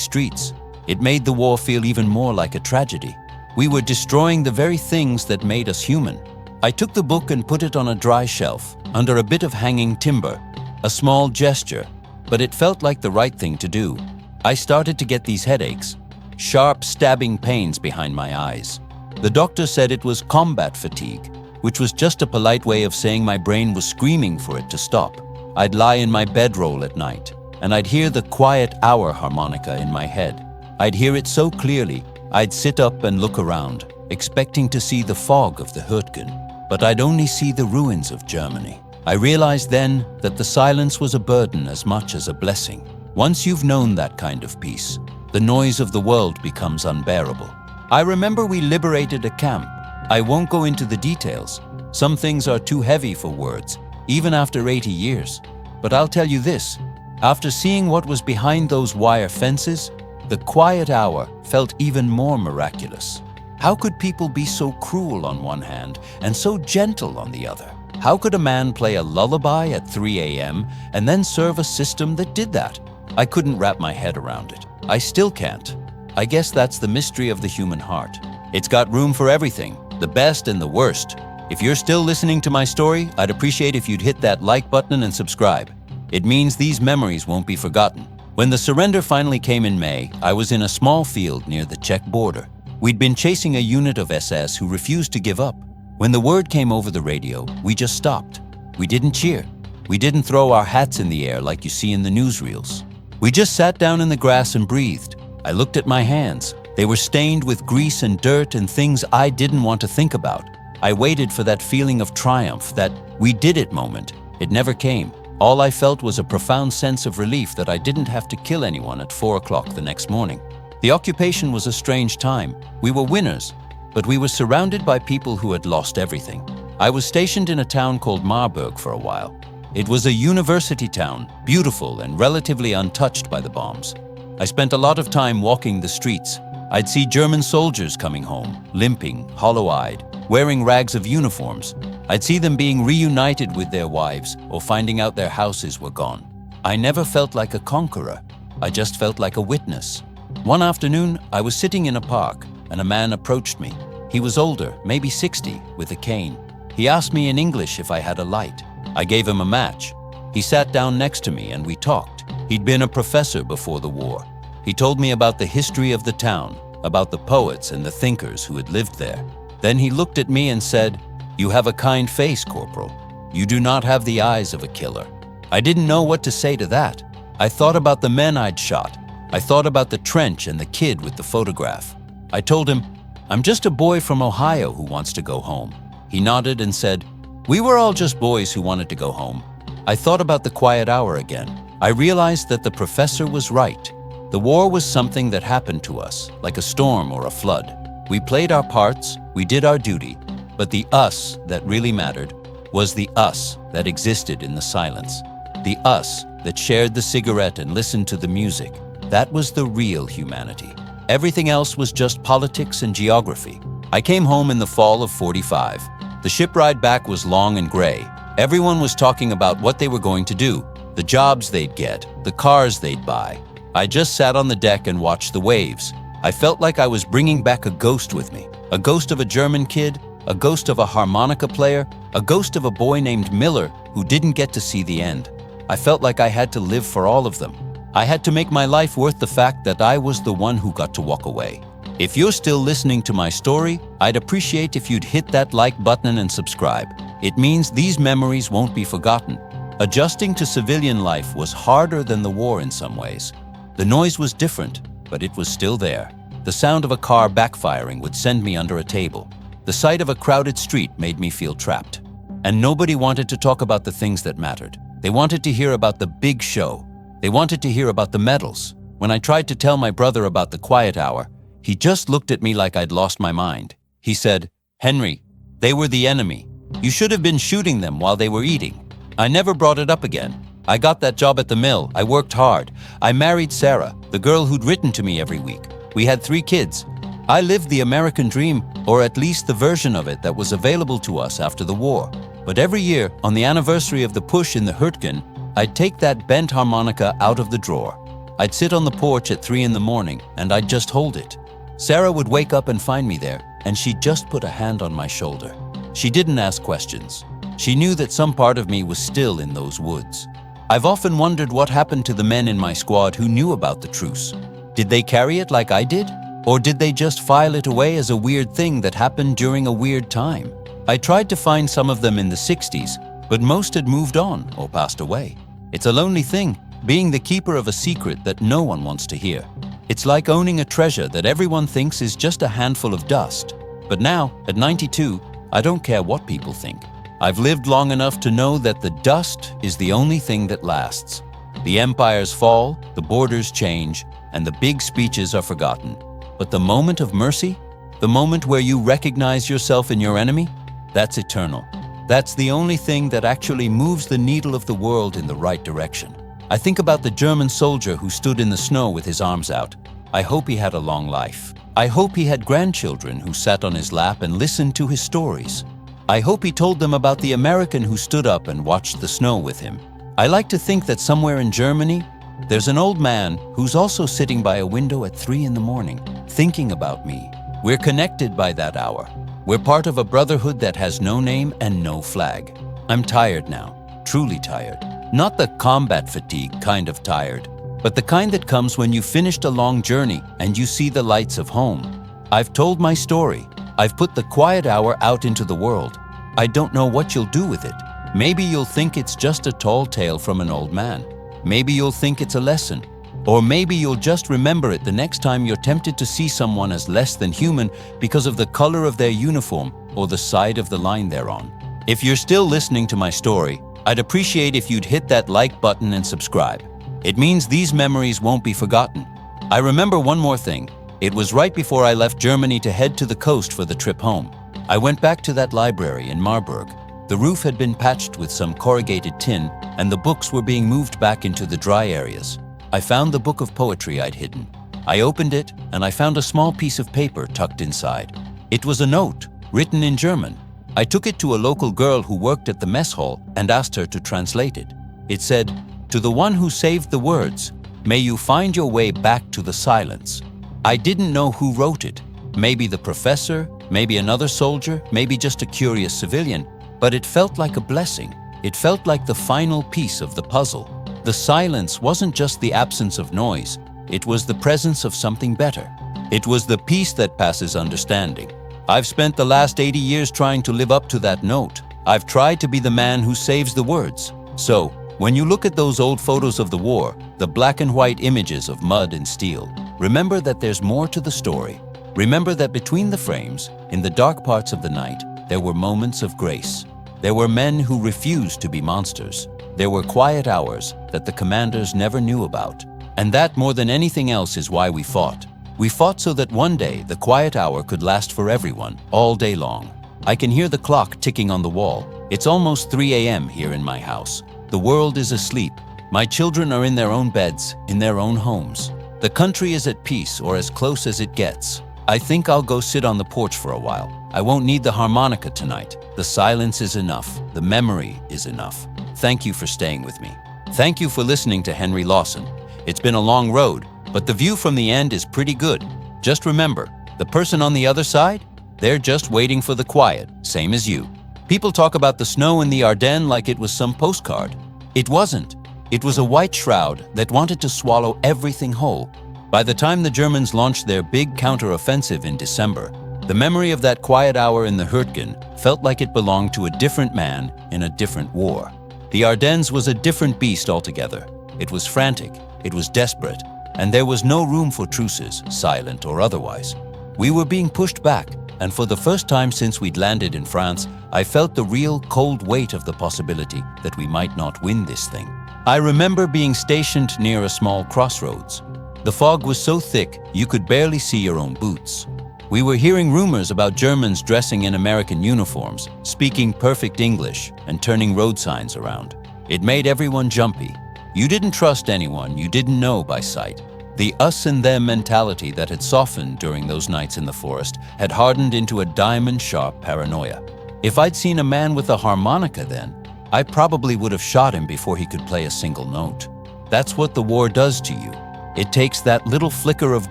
streets. It made the war feel even more like a tragedy. We were destroying the very things that made us human. I took the book and put it on a dry shelf, under a bit of hanging timber. A small gesture, but it felt like the right thing to do. I started to get these headaches, sharp stabbing pains behind my eyes. The doctor said it was combat fatigue, which was just a polite way of saying my brain was screaming for it to stop. I'd lie in my bedroll at night, and I'd hear the quiet hour harmonica in my head. I'd hear it so clearly, I'd sit up and look around, expecting to see the fog of the Hurtgen, but I'd only see the ruins of Germany. I realized then that the silence was a burden as much as a blessing. Once you've known that kind of peace, the noise of the world becomes unbearable. I remember we liberated a camp. I won't go into the details. Some things are too heavy for words, even after 80 years. But I'll tell you this, after seeing what was behind those wire fences, the quiet hour felt even more miraculous. How could people be so cruel on one hand and so gentle on the other? How could a man play a lullaby at 3 a.m. and then serve a system that did that? I couldn't wrap my head around it. I still can't. I guess that's the mystery of the human heart. It's got room for everything, the best and the worst. If you're still listening to my story, I'd appreciate if you'd hit that like button and subscribe. It means these memories won't be forgotten. When the surrender finally came in May, I was in a small field near the Czech border. We'd been chasing a unit of SS who refused to give up. When the word came over the radio, we just stopped. We didn't cheer. We didn't throw our hats in the air like you see in the newsreels. We just sat down in the grass and breathed. I looked at my hands. They were stained with grease and dirt and things I didn't want to think about. I waited for that feeling of triumph, that we did it moment. It never came. All I felt was a profound sense of relief that I didn't have to kill anyone at 4 o'clock the next morning. The occupation was a strange time. We were winners, but we were surrounded by people who had lost everything. I was stationed in a town called Marburg for a while. It was a university town, beautiful and relatively untouched by the bombs. I spent a lot of time walking the streets. I'd see German soldiers coming home, limping, hollow-eyed, wearing rags of uniforms. I'd see them being reunited with their wives or finding out their houses were gone. I never felt like a conqueror. I just felt like a witness. One afternoon, I was sitting in a park and a man approached me. He was older, maybe 60, with a cane. He asked me in English if I had a light. I gave him a match. He sat down next to me and we talked. He'd been a professor before the war. He told me about the history of the town, about the poets and the thinkers who had lived there. Then he looked at me and said, "You have a kind face, Corporal. You do not have the eyes of a killer." I didn't know what to say to that. I thought about the men I'd shot. I thought about the trench and the kid with the photograph. I told him, "I'm just a boy from Ohio who wants to go home." He nodded and said, "We were all just boys who wanted to go home." I thought about the quiet hour again. I realized that the professor was right. The war was something that happened to us, like a storm or a flood. We played our parts, we did our duty, but the us that really mattered was the us that existed in the silence. The us that shared the cigarette and listened to the music. That was the real humanity. Everything else was just politics and geography. I came home in the fall of '45. The ship ride back was long and gray. Everyone was talking about what they were going to do, the jobs they'd get, the cars they'd buy. I just sat on the deck and watched the waves. I felt like I was bringing back a ghost with me. A ghost of a German kid, a ghost of a harmonica player, a ghost of a boy named Miller who didn't get to see the end. I felt like I had to live for all of them. I had to make my life worth the fact that I was the one who got to walk away. If you're still listening to my story, I'd appreciate if you'd hit that like button and subscribe. It means these memories won't be forgotten. Adjusting to civilian life was harder than the war in some ways. The noise was different, but it was still there. The sound of a car backfiring would send me under a table. The sight of a crowded street made me feel trapped. And nobody wanted to talk about the things that mattered. They wanted to hear about the big show. They wanted to hear about the medals. When I tried to tell my brother about the quiet hour, he just looked at me like I'd lost my mind. He said, "Henry, they were the enemy. You should have been shooting them while they were eating." I never brought it up again. I got that job at the mill. I worked hard. I married Sarah, the girl who'd written to me every week. We had 3 kids. I lived the American dream, or at least the version of it that was available to us after the war. But every year, on the anniversary of the push in the Hurtgen, I'd take that bent harmonica out of the drawer. I'd sit on the porch at 3 in the morning and I'd just hold it. Sarah would wake up and find me there, and she'd just put a hand on my shoulder. She didn't ask questions. She knew that some part of me was still in those woods. I've often wondered what happened to the men in my squad who knew about the truce. Did they carry it like I did? Or did they just file it away as a weird thing that happened during a weird time? I tried to find some of them in the 60s, but most had moved on or passed away. It's a lonely thing, being the keeper of a secret that no one wants to hear. It's like owning a treasure that everyone thinks is just a handful of dust. But now, at 92, I don't care what people think. I've lived long enough to know that the dust is the only thing that lasts. The empires fall, the borders change, and the big speeches are forgotten. But the moment of mercy, the moment where you recognize yourself in your enemy, that's eternal. That's the only thing that actually moves the needle of the world in the right direction. I think about the German soldier who stood in the snow with his arms out. I hope he had a long life. I hope he had grandchildren who sat on his lap and listened to his stories. I hope he told them about the American who stood up and watched the snow with him. I like to think that somewhere in Germany, there's an old man who's also sitting by a window at 3 in the morning, thinking about me. We're connected by that hour. We're part of a brotherhood that has no name and no flag. I'm tired now, truly tired. Not the combat fatigue kind of tired, but the kind that comes when you've finished a long journey and you see the lights of home. I've told my story. I've put the quiet hour out into the world. I don't know what you'll do with it. Maybe you'll think it's just a tall tale from an old man. Maybe you'll think it's a lesson. Or maybe you'll just remember it the next time you're tempted to see someone as less than human because of the color of their uniform or the side of the line they're on. If you're still listening to my story, I'd appreciate if you'd hit that like button and subscribe. It means these memories won't be forgotten. I remember one more thing. It was right before I left Germany to head to the coast for the trip home. I went back to that library in Marburg. The roof had been patched with some corrugated tin, and the books were being moved back into the dry areas. I found the book of poetry I'd hidden. I opened it, and I found a small piece of paper tucked inside. It was a note, written in German. I took it to a local girl who worked at the mess hall and asked her to translate it. It said, "To the one who saved the words, may you find your way back to the silence." I didn't know who wrote it. Maybe the professor, maybe another soldier, maybe just a curious civilian, but it felt like a blessing. It felt like the final piece of the puzzle. The silence wasn't just the absence of noise. It was the presence of something better. It was the peace that passes understanding. I've spent the last 80 years trying to live up to that note. I've tried to be the man who saves the words. So, when you look at those old photos of the war, the black and white images of mud and steel, remember that there's more to the story. Remember that between the frames, in the dark parts of the night, there were moments of grace. There were men who refused to be monsters. There were quiet hours that the commanders never knew about. And that, more than anything else, is why we fought. We fought so that one day the quiet hour could last for everyone, all day long. I can hear the clock ticking on the wall. It's almost 3 a.m. here in my house. The world is asleep. My children are in their own beds, in their own homes. The country is at peace, or as close as it gets. I think I'll go sit on the porch for a while. I won't need the harmonica tonight. The silence is enough. The memory is enough. Thank you for staying with me. Thank you for listening to Henry Lawson. It's been a long road, but the view from the end is pretty good. Just remember, the person on the other side, they're just waiting for the quiet, same as you. People talk about the snow in the Ardennes like it was some postcard. It wasn't. It was a white shroud that wanted to swallow everything whole. By the time the Germans launched their big counter-offensive in December, the memory of that quiet hour in the Hurtgen felt like it belonged to a different man in a different war. The Ardennes was a different beast altogether. It was frantic, it was desperate, and there was no room for truces, silent or otherwise. We were being pushed back, and for the first time since we'd landed in France, I felt the real cold weight of the possibility that we might not win this thing. I remember being stationed near a small crossroads. The fog was so thick you could barely see your own boots. We were hearing rumors about Germans dressing in American uniforms, speaking perfect English, and turning road signs around. It made everyone jumpy. You didn't trust anyone you didn't know by sight. The us and them mentality that had softened during those nights in the forest had hardened into a diamond-sharp paranoia. If I'd seen a man with a harmonica then, I probably would have shot him before he could play a single note. That's what the war does to you. It takes that little flicker of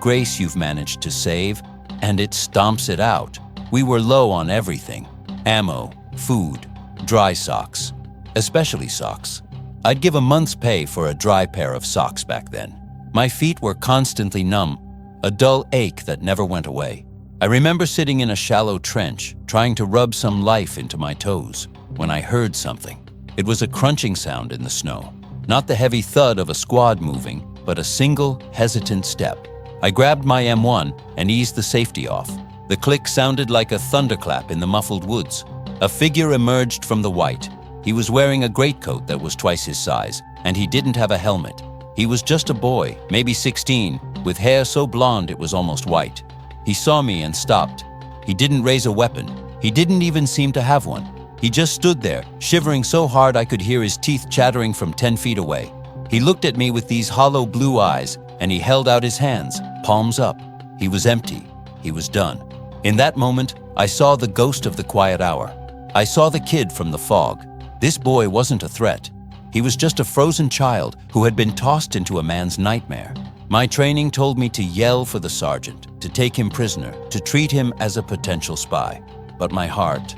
grace you've managed to save, and it stomps it out. We were low on everything: ammo, food, dry socks, especially socks. I'd give a month's pay for a dry pair of socks back then. My feet were constantly numb, a dull ache that never went away. I remember sitting in a shallow trench, trying to rub some life into my toes, when I heard something. It was a crunching sound in the snow. Not the heavy thud of a squad moving, but a single, hesitant step. I grabbed my M1 and eased the safety off. The click sounded like a thunderclap in the muffled woods. A figure emerged from the white. He was wearing a greatcoat that was twice his size, and he didn't have a helmet. He was just a boy, maybe 16, with hair so blonde it was almost white. He saw me and stopped. He didn't raise a weapon. He didn't even seem to have one. He just stood there, shivering so hard I could hear his teeth chattering from 10 feet away. He looked at me with these hollow blue eyes, and he held out his hands, palms up. He was empty. He was done. In that moment, I saw the ghost of the quiet hour. I saw the kid from the fog. This boy wasn't a threat. He was just a frozen child who had been tossed into a man's nightmare. My training told me to yell for the sergeant, to take him prisoner, to treat him as a potential spy. But my heart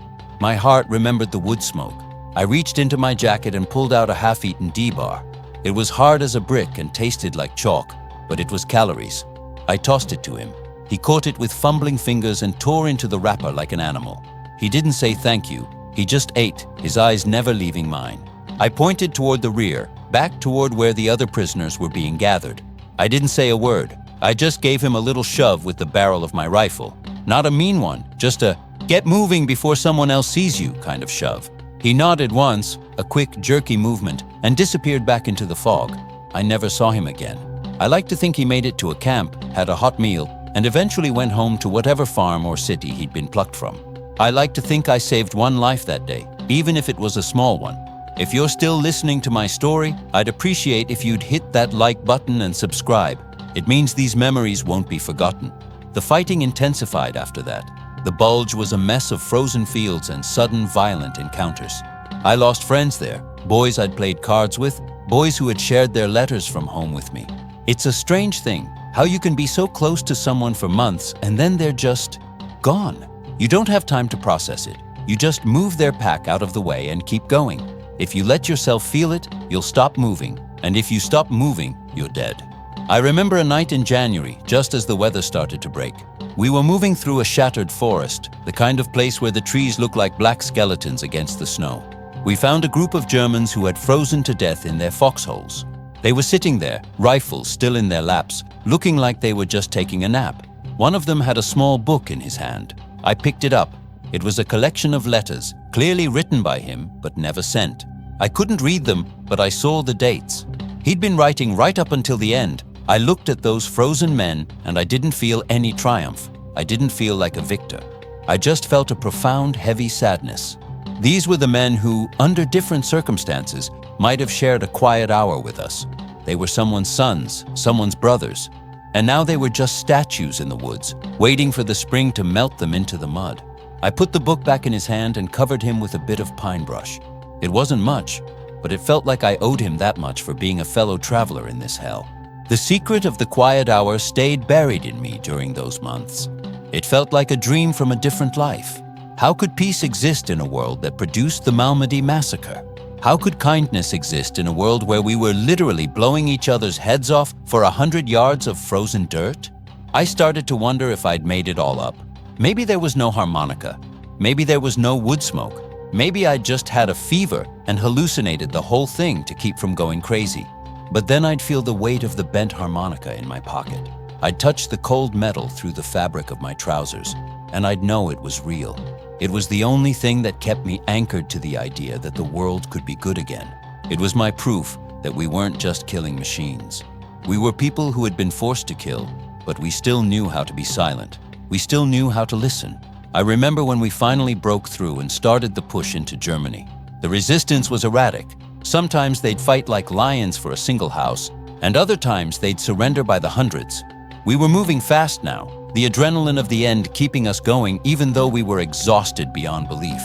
remembered the wood smoke. I reached into my jacket and pulled out a half-eaten D-bar. It was hard as a brick and tasted like chalk, but it was calories. I tossed it to him. He caught it with fumbling fingers and tore into the wrapper like an animal. He didn't say thank you. He just ate, his eyes never leaving mine. I pointed toward the rear, back toward where the other prisoners were being gathered. I didn't say a word. I just gave him a little shove with the barrel of my rifle. Not a mean one, just a "get moving before someone else sees you" kind of shove. He nodded once, a quick, jerky movement, and disappeared back into the fog. I never saw him again. I like to think he made it to a camp, had a hot meal, and eventually went home to whatever farm or city he'd been plucked from. I like to think I saved one life that day, even if it was a small one. If you're still listening to my story, I'd appreciate if you'd hit that like button and subscribe. It means these memories won't be forgotten. The fighting intensified after that. The bulge was a mess of frozen fields and sudden violent encounters. I lost friends there, boys I'd played cards with, boys who had shared their letters from home with me. It's a strange thing, how you can be so close to someone for months and then they're just gone. You don't have time to process it. You just move their pack out of the way and keep going. If you let yourself feel it, you'll stop moving. And if you stop moving, you're dead. I remember a night in January, just as the weather started to break. We were moving through a shattered forest, the kind of place where the trees look like black skeletons against the snow. We found a group of Germans who had frozen to death in their foxholes. They were sitting there, rifles still in their laps, looking like they were just taking a nap. One of them had a small book in his hand. I picked it up. It was a collection of letters, clearly written by him, but never sent. I couldn't read them, but I saw the dates. He'd been writing right up until the end. I looked at those frozen men, and I didn't feel any triumph. I didn't feel like a victor. I just felt a profound, heavy sadness. These were the men who, under different circumstances, might have shared a quiet hour with us. They were someone's sons, someone's brothers, and now they were just statues in the woods, waiting for the spring to melt them into the mud. I put the book back in his hand and covered him with a bit of pine brush. It wasn't much, but it felt like I owed him that much for being a fellow traveler in this hell. The secret of the quiet hour stayed buried in me during those months. It felt like a dream from a different life. How could peace exist in a world that produced the Malmedy massacre? How could kindness exist in a world where we were literally blowing each other's heads off for 100 yards of frozen dirt? I started to wonder if I'd made it all up. Maybe there was no harmonica. Maybe there was no wood smoke. Maybe I'd just had a fever and hallucinated the whole thing to keep from going crazy. But then I'd feel the weight of the bent harmonica in my pocket. I'd touch the cold metal through the fabric of my trousers, and I'd know it was real. It was the only thing that kept me anchored to the idea that the world could be good again. It was my proof that we weren't just killing machines. We were people who had been forced to kill, but we still knew how to be silent. We still knew how to listen. I remember when we finally broke through and started the push into Germany. The resistance was erratic. Sometimes they'd fight like lions for a single house, and other times they'd surrender by the hundreds. We were moving fast now, the adrenaline of the end keeping us going even though we were exhausted beyond belief.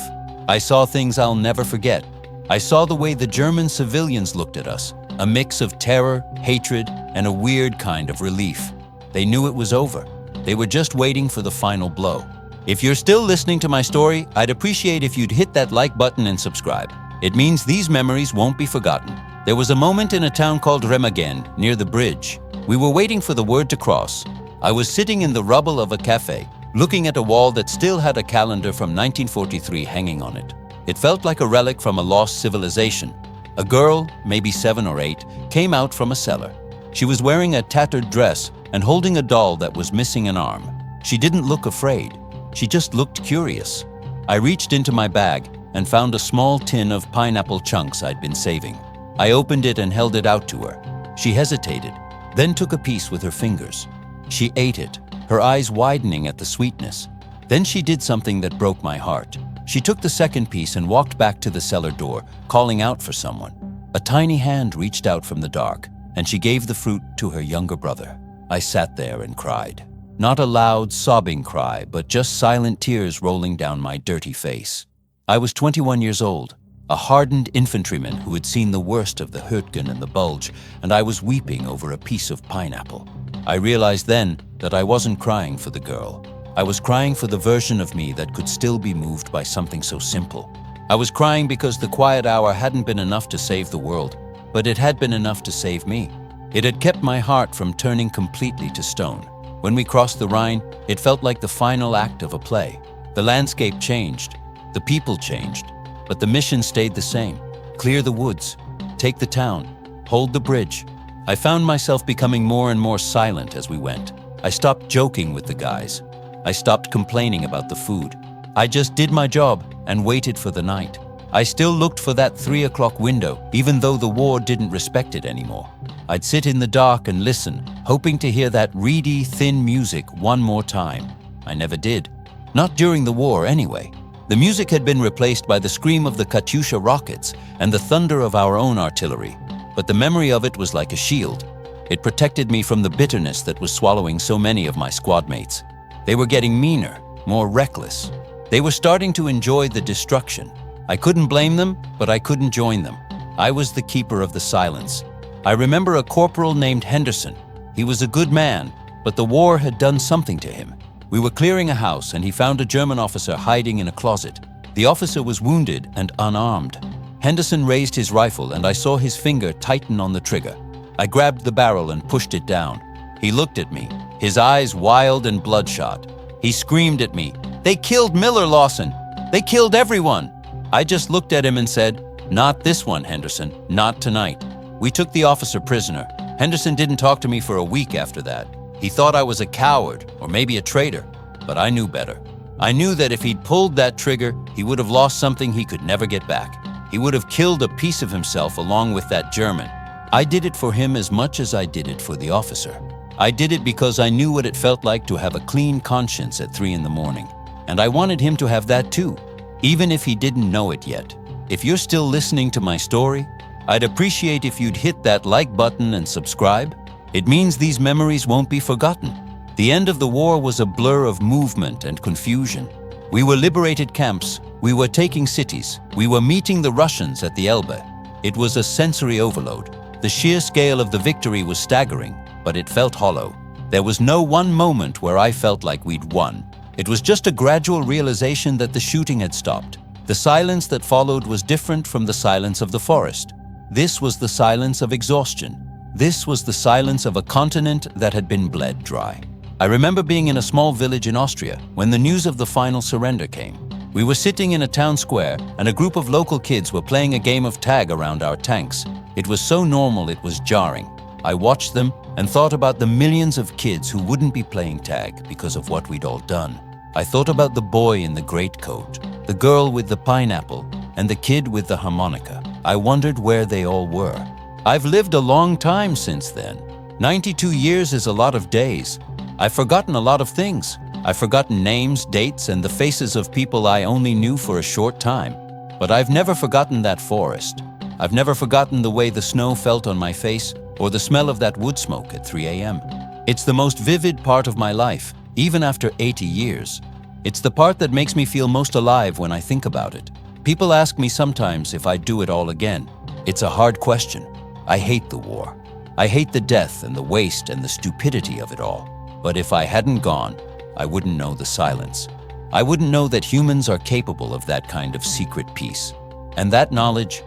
I saw things I'll never forget. I saw the way the German civilians looked at us, a mix of terror, hatred, and a weird kind of relief. They knew it was over. They were just waiting for the final blow. If you're still listening to my story, I'd appreciate if you'd hit that like button and subscribe. It means these memories won't be forgotten. There was a moment in a town called Remagen, near the bridge. We were waiting for the word to cross. I was sitting in the rubble of a cafe, looking at a wall that still had a calendar from 1943 hanging on it. It felt like a relic from a lost civilization. A girl, maybe 7 or 8, came out from a cellar. She was wearing a tattered dress and holding a doll that was missing an arm. She didn't look afraid. She just looked curious. I reached into my bag and found a small tin of pineapple chunks I'd been saving. I opened it and held it out to her. She hesitated, then took a piece with her fingers. She ate it, her eyes widening at the sweetness. Then she did something that broke my heart. She took the second piece and walked back to the cellar door, calling out for someone. A tiny hand reached out from the dark, and she gave the fruit to her younger brother. I sat there and cried. Not a loud, sobbing cry, but just silent tears rolling down my dirty face. I was 21 years old, a hardened infantryman who had seen the worst of the Hurtgen and the Bulge, and I was weeping over a piece of pineapple. I realized then that I wasn't crying for the girl. I was crying for the version of me that could still be moved by something so simple. I was crying because the quiet hour hadn't been enough to save the world, but it had been enough to save me. It had kept my heart from turning completely to stone. When we crossed the Rhine, it felt like the final act of a play. The landscape changed, the people changed, but the mission stayed the same. Clear the woods, take the town, hold the bridge. I found myself becoming more and more silent as we went. I stopped joking with the guys. I stopped complaining about the food. I just did my job and waited for the night. I still looked for that 3 o'clock window, even though the war didn't respect it anymore. I'd sit in the dark and listen, hoping to hear that reedy, thin music one more time. I never did. Not during the war, anyway. The music had been replaced by the scream of the Katyusha rockets and the thunder of our own artillery. But the memory of it was like a shield. It protected me from the bitterness that was swallowing so many of my squad mates. They were getting meaner, more reckless. They were starting to enjoy the destruction. I couldn't blame them, but I couldn't join them. I was the keeper of the silence. I remember a corporal named Henderson. He was a good man, but the war had done something to him. We were clearing a house and he found a German officer hiding in a closet. The officer was wounded and unarmed. Henderson raised his rifle and I saw his finger tighten on the trigger. I grabbed the barrel and pushed it down. He looked at me, his eyes wild and bloodshot. He screamed at me, "They killed Miller, Lawson! They killed everyone!" I just looked at him and said, "Not this one, Henderson, not tonight." We took the officer prisoner. Henderson didn't talk to me for a week after that. He thought I was a coward or maybe a traitor, but I knew better. I knew that if he'd pulled that trigger, he would have lost something he could never get back. He would have killed a piece of himself along with that German. I did it for him as much as I did it for the officer. I did it because I knew what it felt like to have a clean conscience at 3 in the morning. And I wanted him to have that too, even if he didn't know it yet. If you're still listening to my story, I'd appreciate if you'd hit that like button and subscribe. It means these memories won't be forgotten. The end of the war was a blur of movement and confusion. We were liberated camps, we were taking cities, we were meeting the Russians at the Elbe. It was a sensory overload. The sheer scale of the victory was staggering, but it felt hollow. There was no one moment where I felt like we'd won. It was just a gradual realization that the shooting had stopped. The silence that followed was different from the silence of the forest. This was the silence of exhaustion. This was the silence of a continent that had been bled dry. I remember being in a small village in Austria when the news of the final surrender came. We were sitting in a town square and a group of local kids were playing a game of tag around our tanks. It was so normal it was jarring. I watched them and thought about the millions of kids who wouldn't be playing tag because of what we'd all done. I thought about the boy in the greatcoat, the girl with the pineapple, and the kid with the harmonica. I wondered where they all were. I've lived a long time since then. 92 years is a lot of days. I've forgotten a lot of things. I've forgotten names, dates, and the faces of people I only knew for a short time. But I've never forgotten that forest. I've never forgotten the way the snow felt on my face or the smell of that wood smoke at 3 a.m. It's the most vivid part of my life, even after 80 years. It's the part that makes me feel most alive when I think about it. People ask me sometimes if I'd do it all again. It's a hard question. I hate the war. I hate the death and the waste and the stupidity of it all. But if I hadn't gone, I wouldn't know the silence. I wouldn't know that humans are capable of that kind of secret peace. And that knowledge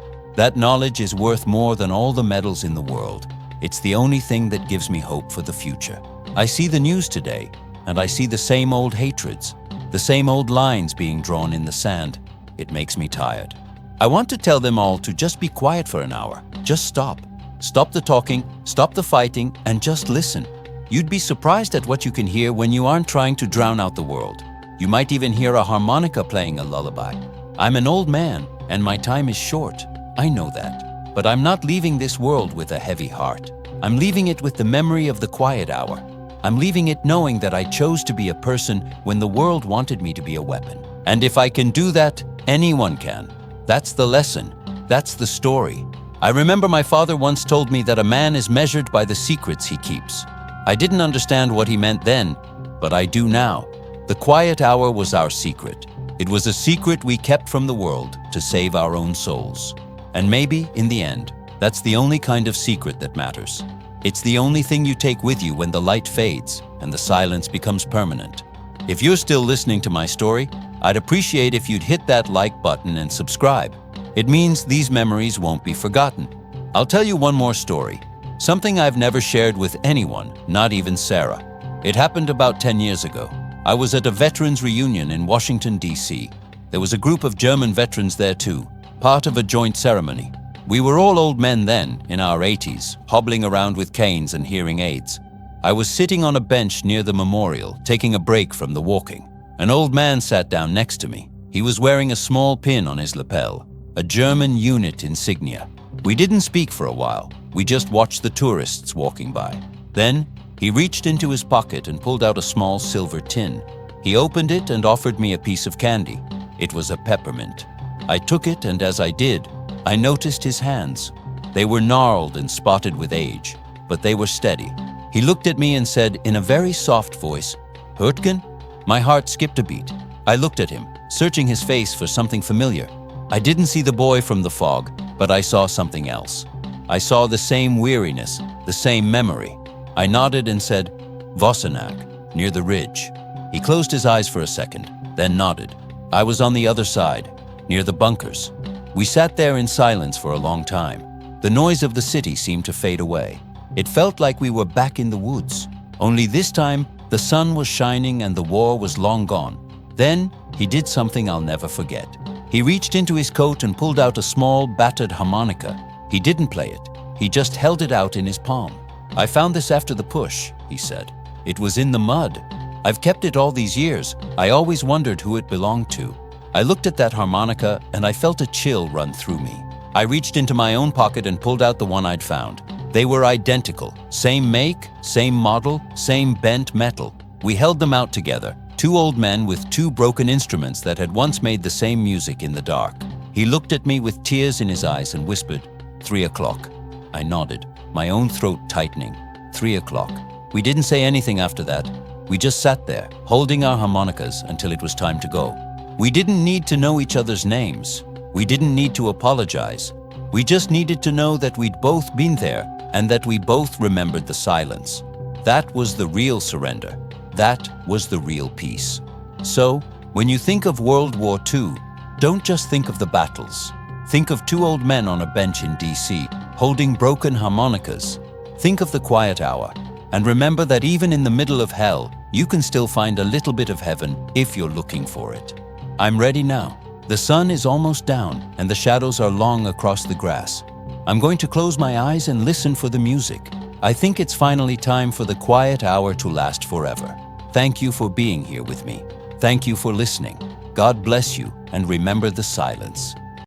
is worth more than all the medals in the world. It's the only thing that gives me hope for the future. I see the news today, and I see the same old hatreds, the same old lines being drawn in the sand. It makes me tired. I want to tell them all to just be quiet for an hour. Just stop. Stop the talking, stop the fighting, and just listen. You'd be surprised at what you can hear when you aren't trying to drown out the world. You might even hear a harmonica playing a lullaby. I'm an old man, and my time is short. I know that. But I'm not leaving this world with a heavy heart. I'm leaving it with the memory of the quiet hour. I'm leaving it knowing that I chose to be a person when the world wanted me to be a weapon. And if I can do that, anyone can. That's the lesson. That's the story. I remember my father once told me that a man is measured by the secrets he keeps. I didn't understand what he meant then, but I do now. The quiet hour was our secret. It was a secret we kept from the world to save our own souls. And maybe, in the end, that's the only kind of secret that matters. It's the only thing you take with you when the light fades and the silence becomes permanent. If you're still listening to my story, I'd appreciate if you'd hit that like button and subscribe. It means these memories won't be forgotten. I'll tell you one more story, something I've never shared with anyone, not even Sarah. It happened about 10 years ago. I was at a veterans reunion in Washington, D.C. There was a group of German veterans there too, part of a joint ceremony. We were all old men then, in our 80s, hobbling around with canes and hearing aids. I was sitting on a bench near the memorial, taking a break from the walking. An old man sat down next to me. He was wearing a small pin on his lapel, a German unit insignia. We didn't speak for a while. We just watched the tourists walking by. Then, he reached into his pocket and pulled out a small silver tin. He opened it and offered me a piece of candy. It was a peppermint. I took it, and as I did, I noticed his hands. They were gnarled and spotted with age, but they were steady. He looked at me and said in a very soft voice, "Hurtgen?" My heart skipped a beat. I looked at him, searching his face for something familiar. I didn't see the boy from the fog, but I saw something else. I saw the same weariness, the same memory. I nodded and said, "Vossenac, near the ridge." He closed his eyes for a second, then nodded. I was on the other side, near the bunkers. We sat there in silence for a long time. The noise of the city seemed to fade away. It felt like we were back in the woods. Only this time, the sun was shining and the war was long gone. Then, he did something I'll never forget. He reached into his coat and pulled out a small, battered harmonica. He didn't play it. He just held it out in his palm. "I found this after the push," he said. "It was in the mud. I've kept it all these years. I always wondered who it belonged to." I looked at that harmonica and I felt a chill run through me. I reached into my own pocket and pulled out the one I'd found. They were identical. Same make, same model, same bent metal. We held them out together, two old men with two broken instruments that had once made the same music in the dark. He looked at me with tears in his eyes and whispered, 3 o'clock. I nodded, my own throat tightening. 3 o'clock. We didn't say anything after that. We just sat there, holding our harmonicas until it was time to go. We didn't need to know each other's names. We didn't need to apologize. We just needed to know that we'd both been there and that we both remembered the silence. That was the real surrender. That was the real peace. So, when you think of World War II, don't just think of the battles. Think of two old men on a bench in D.C. holding broken harmonicas. Think of the quiet hour. And remember that even in the middle of hell, you can still find a little bit of heaven if you're looking for it. I'm ready now. The sun is almost down and the shadows are long across the grass. I'm going to close my eyes and listen for the music. I think it's finally time for the quiet hour to last forever. Thank you for being here with me. Thank you for listening. God bless you, and remember the silence.